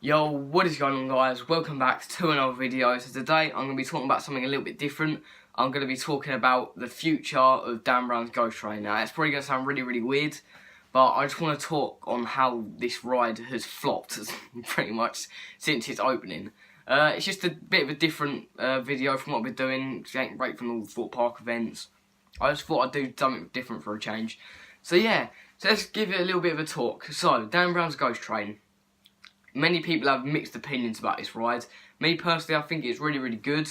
Yo, what is going on, guys? Welcome back to another video. So today I'm going to be talking about something a little bit different. I'm going to be talking about the future of Dan Brown's Ghost Train. Now, it's probably going to sound really weird, but I just want to talk on how this ride has flopped pretty much since its opening. It's just a bit of a different video from what we're doing. It ain't great from all the thought park events. I just thought I'd do something different for a change. So yeah, so let's give it a little bit of a talk. So, Dan Brown's Ghost Train. Many people have mixed opinions about this ride. Me personally, I think it's really good.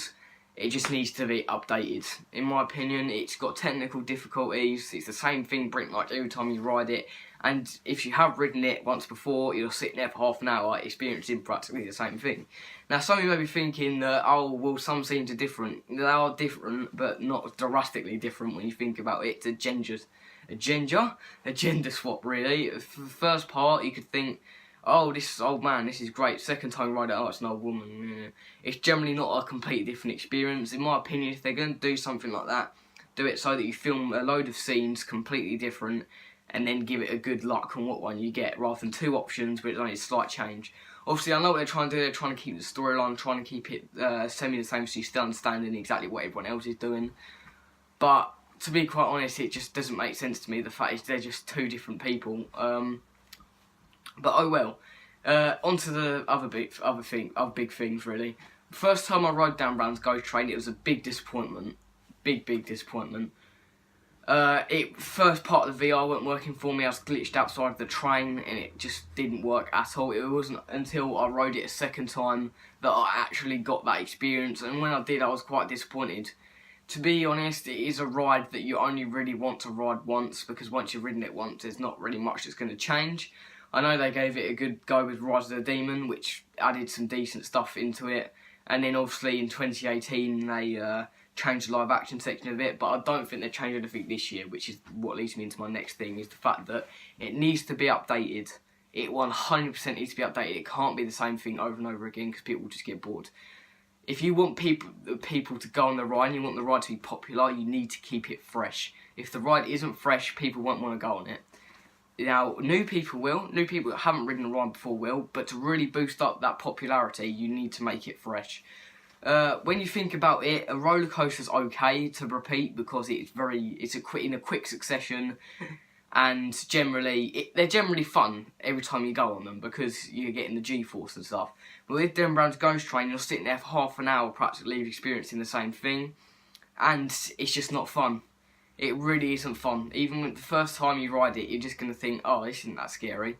It just needs to be updated. In my opinion, it's got technical difficulties. It's the same thing pretty much every time you ride it. And if you have ridden it once before, you're sitting there for half an hour experiencing practically the same thing. Now, some of you may be thinking that, oh, well, some scenes are different. They are different, but not drastically different when you think about it. It's a gender swap, really. For the first part, you could think, oh, this old man, this is great. Second time ride it, oh, it's an old woman. Yeah. It's generally not a completely different experience. In my opinion, if they're going to do something like that, do it so that you film a load of scenes completely different and then give it a good luck on what one you get, rather than two options, but it's only a slight change. Obviously, I know what they're trying to do. They're trying to keep the storyline, trying to keep it semi the same, so you're still understanding exactly what everyone else is doing. But to be quite honest, it just doesn't make sense to me. The fact is they're just two different people. But oh well. On to the other big things really. First time I rode Dan Brown's Ghost Train, it was a big disappointment. Big disappointment. First part of the VR wasn't working for me. I was glitched outside of the train and it just didn't work at all. It wasn't until I rode it a second time that I actually got that experience, and when I did, I was quite disappointed. To be honest, it is a ride that you only really want to ride once, because once you've ridden it once, there's not really much that's going to change. I know they gave it a good go with Rise of the Demon, which added some decent stuff into it. And then obviously in 2018 they changed the live action section of it, but I don't think they changed anything this year, which is what leads me into my next thing, is the fact that it needs to be updated. It 100% needs to be updated. It can't be the same thing over and over again, because people will just get bored. If you want people to go on the ride and you want the ride to be popular, you need to keep it fresh. If the ride isn't fresh, people won't want to go on it. Now, new people that haven't ridden a ride before will, but to really boost up that popularity, you need to make it fresh. When you think about it, a roller coaster's okay to repeat because it's in a quick succession, and they're generally fun every time you go on them because you're getting the G-force and stuff. But with Dan Brown's Ghost Train, you're sitting there for half an hour practically experiencing the same thing, and it's just not fun. It really isn't fun. Even when the first time you ride it, you're just going to think, oh, this isn't that scary.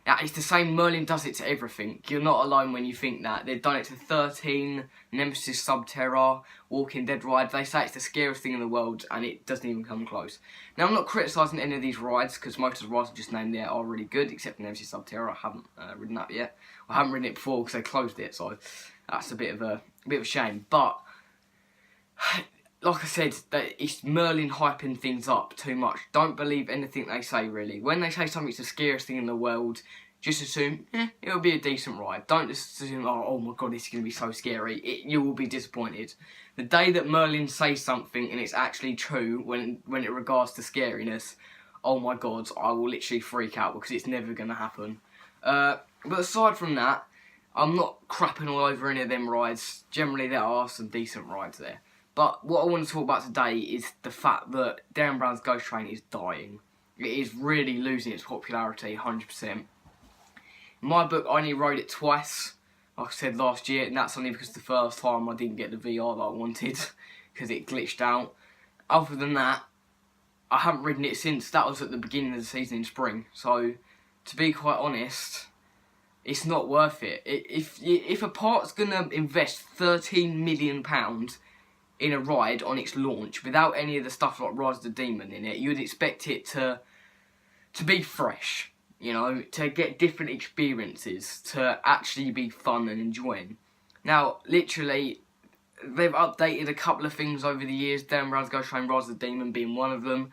Yeah, it's the same. Merlin does it to everything. You're not alone when you think that. They've done it to 13, Nemesis Subterra, Walking Dead ride. They say it's the scariest thing in the world, and it doesn't even come close. Now, I'm not criticising any of these rides, because most of the rides I've just named there are really good, except for Nemesis Subterra. I haven't ridden that yet. I haven't ridden it before because they closed it, so that's a bit of a shame. But like I said, it's Merlin hyping things up too much. Don't believe anything they say, really. When they say something's the scariest thing in the world, just assume, it'll be a decent ride. Don't just assume, oh my god, this is going to be so scary. You will be disappointed. The day that Merlin says something and it's actually true when it regards to scariness, oh my god, I will literally freak out, because it's never going to happen. But aside from that, I'm not crapping all over any of them rides. Generally, there are some decent rides there. But what I want to talk about today is the fact that Dan Brown's Ghost Train is dying. It is really losing its popularity, 100%. In my book, I only rode it twice, like I said last year, and that's only because the first time I didn't get the VR that I wanted, because it glitched out. Other than that, I haven't ridden it since. That was at the beginning of the season in spring. So, to be quite honest, it's not worth it. If a part's going to invest £13 million in a ride on its launch without any of the stuff like Rise of the Demon in it, you would expect it to be fresh, you know, to get different experiences, to actually be fun and enjoying. Now, literally, they've updated a couple of things over the years, Dan Brown's Ghost Train, Rise of the Demon being one of them,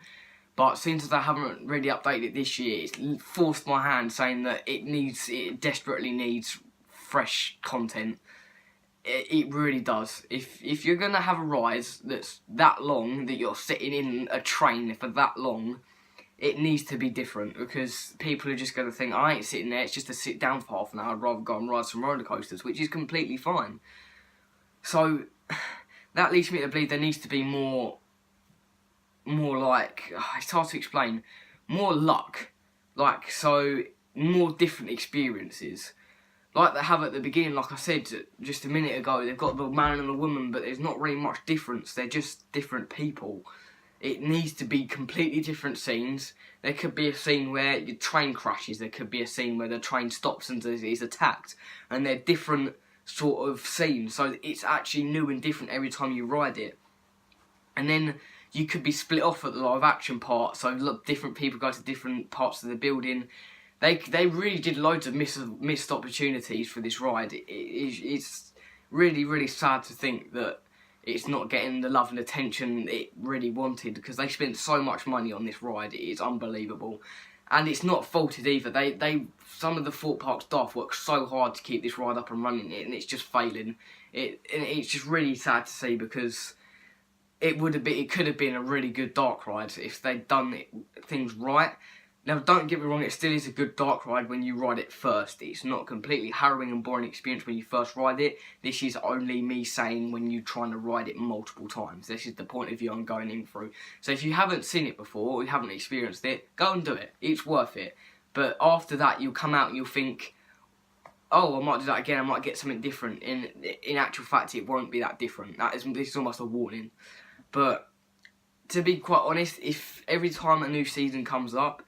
but since they haven't really updated it this year, it's forced my hand, saying that it desperately needs fresh content. It really does. If you're going to have a ride that's that long, that you're sitting in a train for that long, it needs to be different, because people are just going to think, I ain't sitting there, it's just to sit down for half an hour, I'd rather go and ride some roller coasters, which is completely fine. So that leads me to believe there needs to be more like, it's hard to explain, more luck, like, so more different experiences. Like they have at the beginning, like I said just a minute ago, they've got the man and the woman, but there's not really much difference, they're just different people. It needs to be completely different scenes. There could be a scene where your train crashes, there could be a scene where the train stops and is attacked, and they're different sort of scenes, so it's actually new and different every time you ride it. And then you could be split off at the live action part, so look, different people go to different parts of the building. They really did loads of missed opportunities for this ride. It's really, really sad to think that it's not getting the love and attention it really wanted, because they spent so much money on this ride. It is unbelievable. And it's not faulted either. Some of the Thorpe Park staff work so hard to keep this ride up and running, and it's just failing. It's just really sad to see, because it could have been a really good dark ride if they'd done things right. Now, don't get me wrong, it still is a good dark ride when you ride it first. It's not a completely harrowing and boring experience when you first ride it. This is only me saying when you're trying to ride it multiple times. This is the point of view I'm going in through. So if you haven't seen it before, or you haven't experienced it, go and do it. It's worth it. But after that, you'll come out and you'll think, oh, I might do that again, I might get something different. In actual fact, it won't be that different. This is almost a warning. But to be quite honest, if every time a new season comes up,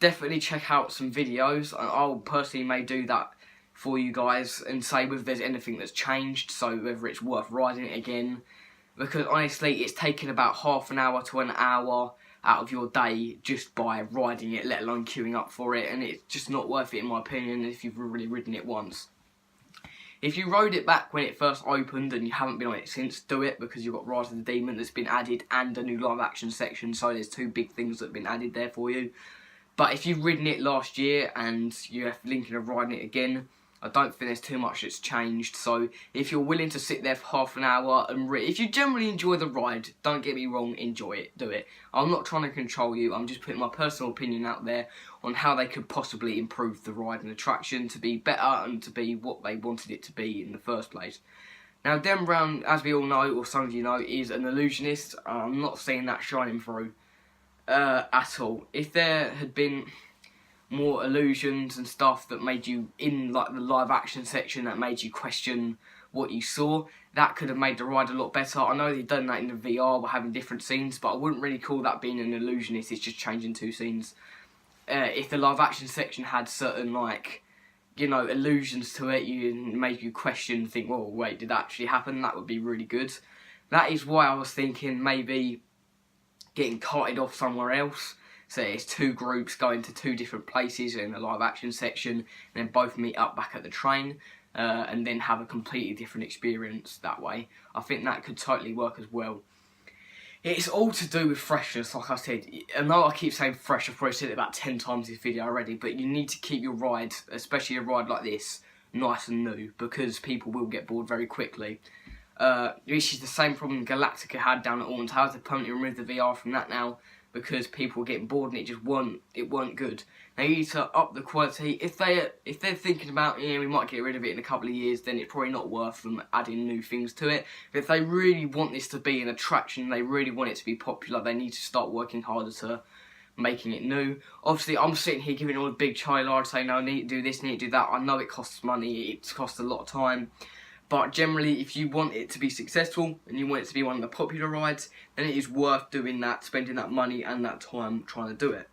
definitely check out some videos. I'll personally may do that for you guys and say whether there's anything that's changed, so whether it's worth riding it again. Because honestly, it's taken about half an hour to an hour out of your day just by riding it, let alone queuing up for it, and it's just not worth it in my opinion if you've really ridden it once. If you rode it back when it first opened and you haven't been on it since, do it, because you've got Rise of the Demon that's been added and a new live action section, so there's two big things that have been added there for you. But if you've ridden it last year and you're thinking of riding it again, I don't think there's too much that's changed. So if you're willing to sit there for half an hour and if you generally enjoy the ride, don't get me wrong, enjoy it, do it. I'm not trying to control you, I'm just putting my personal opinion out there on how they could possibly improve the ride and attraction to be better and to be what they wanted it to be in the first place. Now, Dan Brown, as we all know, or some of you know, is an illusionist. I'm not seeing that shining through at all. If there had been more illusions and stuff that made you, in like the live action section, that made you question what you saw, that could have made the ride a lot better. I know they've done that in the VR by having different scenes, but I wouldn't really call that being an illusionist. It's just changing two scenes. If the live action section had certain, like, you know, illusions to it, made you question, think, well, wait, did that actually happen? That would be really good. That is why I was thinking maybe getting carted off somewhere else. So it's two groups going to two different places in the live action section, and then both meet up back at the train, and then have a completely different experience that way. I think that could totally work as well. It's all to do with freshness, like I said. I know I keep saying fresh, I've probably said it about 10 times in this video already, but you need to keep your ride, especially a ride like this, nice and new, because people will get bored very quickly. This is the same problem Galactica had down at Alton Towers. They've permanently removed the VR from that now, because people were getting bored and it just weren't good. They need to up the quality. If they're thinking about, we might get rid of it in a couple of years, then it's probably not worth them adding new things to it. But if they really want this to be an attraction, they really want it to be popular, they need to start working harder to making it new. Obviously, I'm sitting here giving all the big child large saying, no, I need to do this, need to do that. I know it costs money, it costs a lot of time. But generally, if you want it to be successful and you want it to be one of the popular rides, then it is worth doing that, spending that money and that time trying to do it.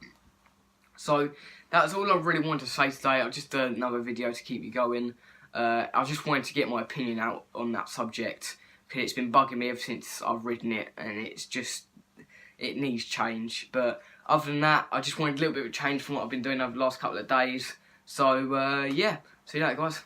So that's all I really wanted to say today. Just another video to keep you going. I just wanted to get my opinion out on that subject, because it's been bugging me ever since I've ridden it, and it's just, it needs change. But other than that, I just wanted a little bit of change from what I've been doing over the last couple of days. So yeah, see you later, guys.